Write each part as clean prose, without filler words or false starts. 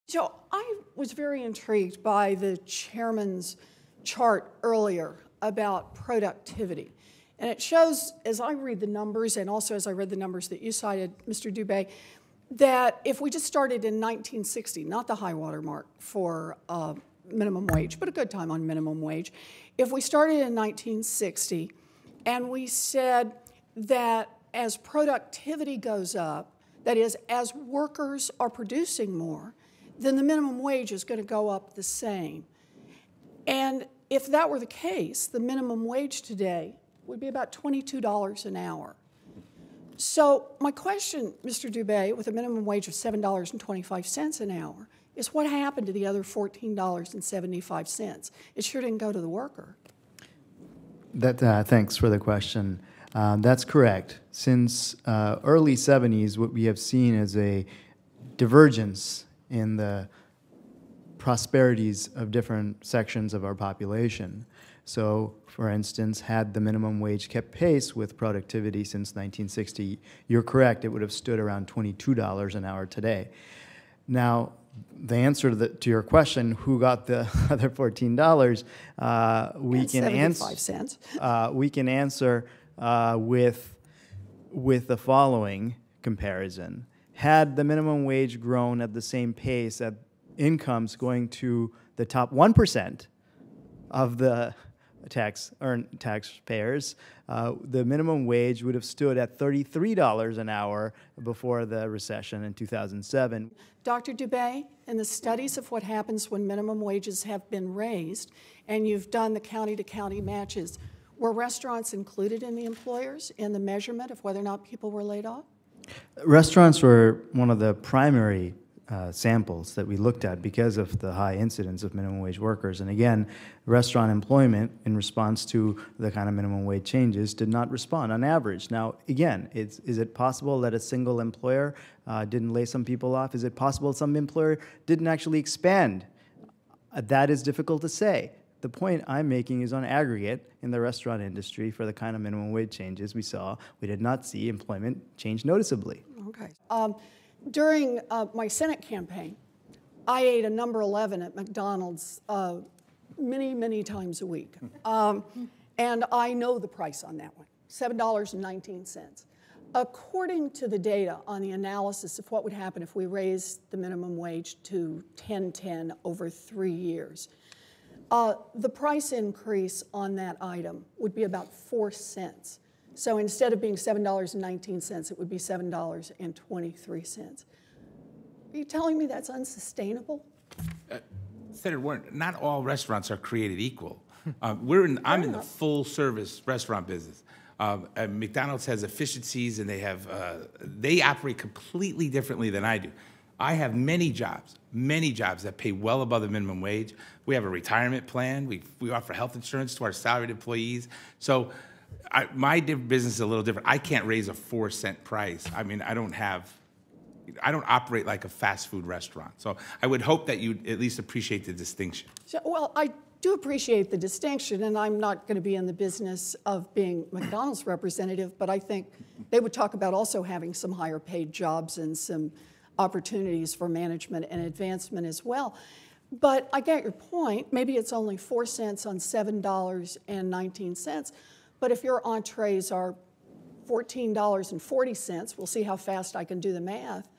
So I was very intrigued by the chairman's chart earlier about productivity. And it shows, as I read the numbers, and also as I read the numbers that you cited, Mr. Dube, that if we just started in 1960, not the high water mark for minimum wage, but a good time on minimum wage, if we started in 1960 and we said that as productivity goes up, that is, as workers are producing more, then the minimum wage is going to go up the same. And if that were the case, the minimum wage today would be about $22 an hour. So my question, Mr. Dube, with a minimum wage of $7.25 an hour, is what happened to the other $14.75? It sure didn't go to the worker. Thanks for the question. That's correct. Since early 70s, what we have seen is a divergence in the prosperities of different sections of our population. So, for instance, had the minimum wage kept pace with productivity since 1960, you're correct, it would have stood around $22 an hour today. Now, the answer to your question, who got the other $14, we can answer with the following comparison. Had the minimum wage grown at the same pace at incomes going to the top 1% of the taxpayers, the minimum wage would have stood at $33 an hour before the recession in 2007. Dr. Dube, in the studies of what happens when minimum wages have been raised, and you've done the county-to-county matches, were restaurants included in the employers in the measurement of whether or not people were laid off? Restaurants were one of the primary samples that we looked at because of the high incidence of minimum wage workers. And again, restaurant employment in response to the kind of minimum wage changes did not respond on average. Now, again, is it possible that a single employer didn't lay some people off? Is it possible some employer didn't actually expand? That is difficult to say. The point I'm making is on aggregate in the restaurant industry for the kind of minimum wage changes we saw, we did not see employment change noticeably. Okay. During my Senate campaign, I ate a number 11 at McDonald's many, many times a week. And I know the price on that one, $7.19. According to the data on the analysis of what would happen if we raised the minimum wage to $10.10 over 3 years, the price increase on that item would be about 4 cents. So instead of being $7.19, it would be $7.23. Are you telling me that's unsustainable? Senator Warren, not all restaurants are created equal. I'm in the full-service restaurant business. McDonald's has efficiencies, and they operate completely differently than I do. I have many jobs that pay well above the minimum wage. We have a retirement plan. We offer health insurance to our salaried employees. So my business is a little different. I can't raise a 4-cent price. I mean, I don't operate like a fast food restaurant. So I would hope that you at least appreciate the distinction. So, well, I do appreciate the distinction, and I'm not going to be in the business of being McDonald's representative, but I think they would talk about also having some higher paid jobs and some opportunities for management and advancement as well. But I get your point. Maybe it's only 4 cents on $7.19. But if your entrees are $14.40, we'll see how fast I can do the math.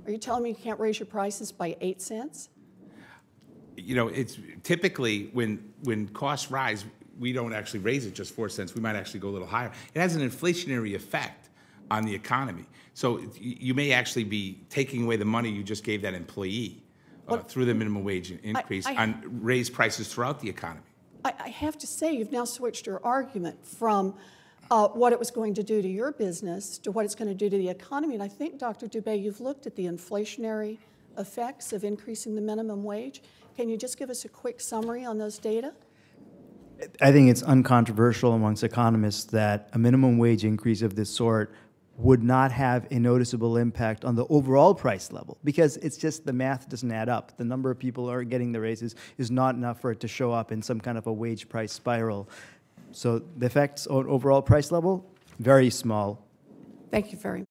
Are you telling me you can't raise your prices by 8 cents? You know, it's typically when costs rise, we don't actually raise it just 4 cents. We might actually go a little higher. It has an inflationary effect on the economy. So you may actually be taking away the money you just gave that employee through the minimum wage increase and raise prices throughout the economy. I have to say, you've now switched your argument from what it was going to do to your business to what it's going to do to the economy. And I think, Dr. Dube, you've looked at the inflationary effects of increasing the minimum wage. Can you just give us a quick summary on those data? I think it's uncontroversial amongst economists that a minimum wage increase of this sort would not have a noticeable impact on the overall price level because it's just the math doesn't add up. The number of people who are getting the raises is not enough for it to show up in some kind of a wage price spiral. So the effects on overall price level, very small. Thank you very much.